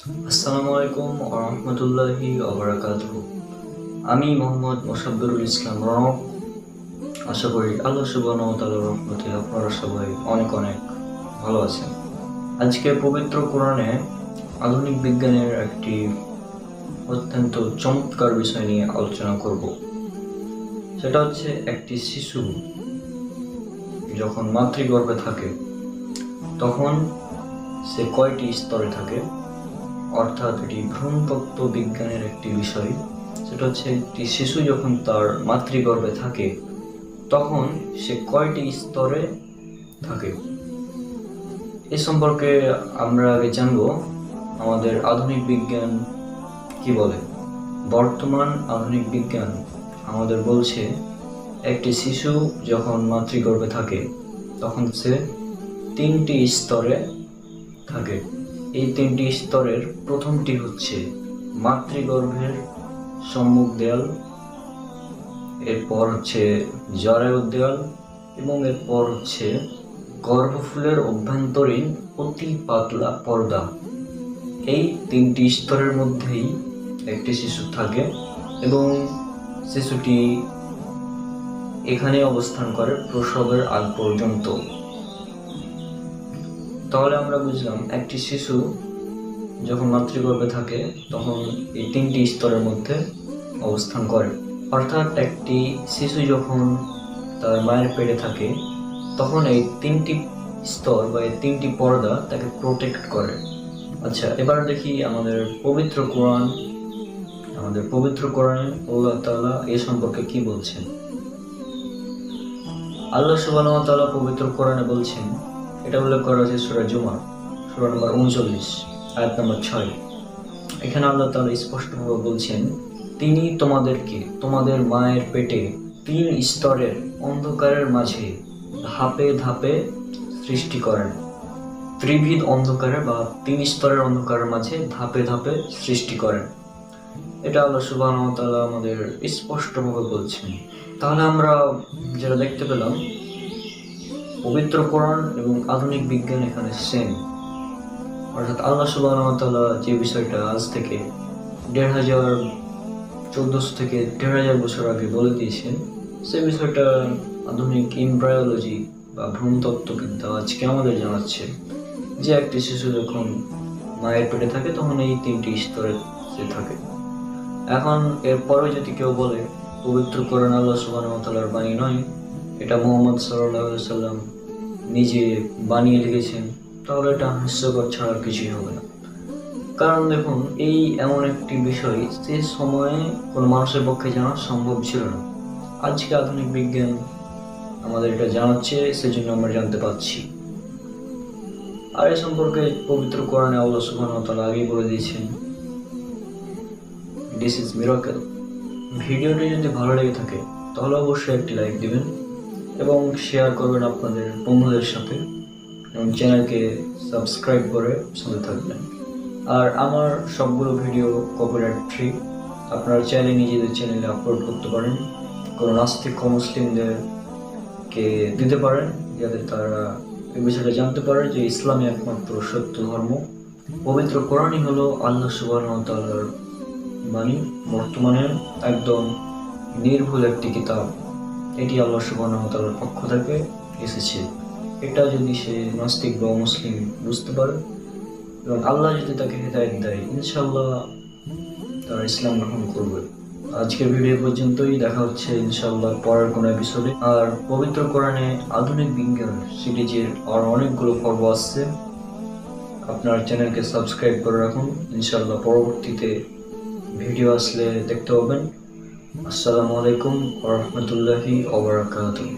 আসসালামু আলাইকুম ওয়া রাহমাতুল্লাহি ওয়া বারাকাতুহু। আমি মোহাম্মদ মোশাব্বিরুল ইসলাম রনক। আশা করি আল্লাহ সুবহানাহু ওয়া তাআলার রহমতে আপনারা সবাই অনেক অনেক ভালো আছেন। আজকে পবিত্র কোরআনে আধুনিক বিজ্ঞানের একটি অত্যন্ত চমৎকার বিষয় নিয়ে আলোচনা করব। সেটা হচ্ছে একটি শিশু যখন মাতৃগর্ভে থাকে তখন সে কয়টি স্তরে থাকে, অর্থাৎ এটি ভ্রূণতত্ত্ব বিজ্ঞানের একটি বিষয়। সেটা হচ্ছে একটি শিশু যখন তার মাতৃগর্ভে থাকে তখন সে কয়টি স্তরে থাকে। এ সম্পর্কে আমরা আগে জানব আমাদের আধুনিক বিজ্ঞান কি বলে। বর্তমান আধুনিক বিজ্ঞান আমাদের বলছে একটি শিশু যখন মাতৃগর্ভে থাকে তখন সে 3টি স্তরে থাকে। এই 3টি স্তরের প্রথমটি হচ্ছে মাতৃগর্ভের সম্মুখ দেয়াল, এরপর হচ্ছে জরায়ু দেয়াল এবং এরপর হচ্ছে গর্ভফুলের অভ্যন্তরীণ অতি পাতলা পর্দা। এই 3টি স্তরের মধ্যেই একটি শিশু থাকে এবং শিশুটি এখানে অবস্থান করে প্রসবের আগ পর্যন্ত। তাহলে আমরা বুঝলাম একটি শিশু যখন মাতৃগর্ভে থাকে তখন এই 3টি স্তরের মধ্যে অবস্থান করে। অর্থাৎ একটি শিশু যখন তার মায়ের পেটে থাকে তখন এই 3টি স্তর বা এই 3টি পর্দা তাকে প্রোটেক্ট করে। আচ্ছা, এবার দেখি আমাদের পবিত্র কোরআনে আল্লাহ তাআলা এ সম্পর্কে কি বলছেন। আল্লাহ সুবহানাহু ওয়া তাআলা পবিত্র কোরআনে বলছেন, এটা উল্লেখ করা হয়েছে সূরা জুমার সূরা নম্বর 39 আয়াত নম্বর 6। এখানে আল্লাহ তাআলা স্পষ্টভাবে বলছেন, তিনি তোমাদেরকে তোমাদের মায়ের পেটে 3 স্তরের অন্ধকারের মাঝে ধাপে ধাপে সৃষ্টি করেন। ত্রিবিধ অন্ধকারে বা 3 স্তরের অন্ধকারের মাঝে ধাপে ধাপে সৃষ্টি করেন। এটা আল্লাহ সুবহানাহু ওয়া তাআলা আমাদের স্পষ্টভাবে বলছেন। তাহলে আমরা যেটা দেখতে পেলাম, পবিত্র কোরআন এবং আধুনিক বিজ্ঞান এখানে সেম। অর্থাৎ আল্লাহ সুবহানাহু ওয়া তাআলা যে বিষয়টা আজ থেকে 1400 থেকে 1500 বছর আগে বলে দিয়েছেন, সে বিষয়টা আধুনিক এমব্রায়োলজি বা ভ্রূণতত্ত্ববিদ্যা আজকে আমাদের জানাচ্ছে যে একটি শিশু যখন মায়ের পেটে থাকে তখন এই 3টি স্তরে সে থাকে। এখন এরপরে যদি কেউ বলে পবিত্র কোরআন আল্লাহ সুবহানাহু ওয়া তাআলার বাণী নয়, এটা মুহাম্মদ সাল্লাল্লাহু আলাইহি সাল্লাম নিজে বানিয়ে লিখেছেন, তাহলে এটা হাস্যকর ছাড়া কিছুই হবে না। কারণ দেখুন, এই এমন একটি বিষয় সে সময়ে কোনো মানুষের পক্ষে জানা সম্ভব ছিল না। আজকে আধুনিক বিজ্ঞান আমাদের এটা জানাচ্ছে, সেজন্য আমরা জানতে পারছি। আর এ সম্পর্কে পবিত্র কোরআনে আল্লাহ সুবহানাহু ওয়া তাআলা আগেই বলে দিয়েছেন, দিস ইজ মিরাকেল। ভিডিওটি যদি ভালো লেগে থাকে তাহলে অবশ্যই একটি লাইক দিবেন এবং শেয়ার করবেন আপনাদের বন্ধুদের সাথে এবং চ্যানেলকে সাবস্ক্রাইব করে সাথে থাকবেন। আর আমার সবগুলো ভিডিও কপিরাইট ফ্রি, আপনারা চাইলে নিজেদের চ্যানেলে আপলোড করতে পারেন, কোনো নাস্তিক মুসলিমদেরকে দিতে পারেন যাতে তারা এই বিষয়টা জানতে পারে যে ইসলামই একমাত্র সত্য ধর্ম। পবিত্র কোরআনই হলো আল্লাহ সুবহানাহু ওয়া তাআলার বাণী, বর্তমানে একদম নির্ভুল একটি কিতাব। এটি আল্লাহ সুবহানাহু ওয়া তাআলার পক্ষ থেকে এসেছে। এটা যদি সে নাস্তিক বা মুসলিম বুঝতে পারে এবং আল্লাহ যদি তাকে হেদায়েত দেয়, ইনশাআল্লাহ তারা ইসলাম গ্রহণ করবে। আজকের ভিডিও পর্যন্তই, দেখা হচ্ছে ইনশাআল্লাহ পরের কোনো এপিসোডে। আর পবিত্র কোরআনে আধুনিক বিজ্ঞান সিরিজের আর অনেকগুলো পর্ব আসছে, আপনার চ্যানেলকে সাবস্ক্রাইব করে রাখুন। ইনশাআল্লাহ পরবর্তীতে ভিডিও আসলে দেখতে পাবেন। আসসালামু আলাইকুম ওয়া রাহমাতুল্লাহি ওয়া বারাকাতুহু।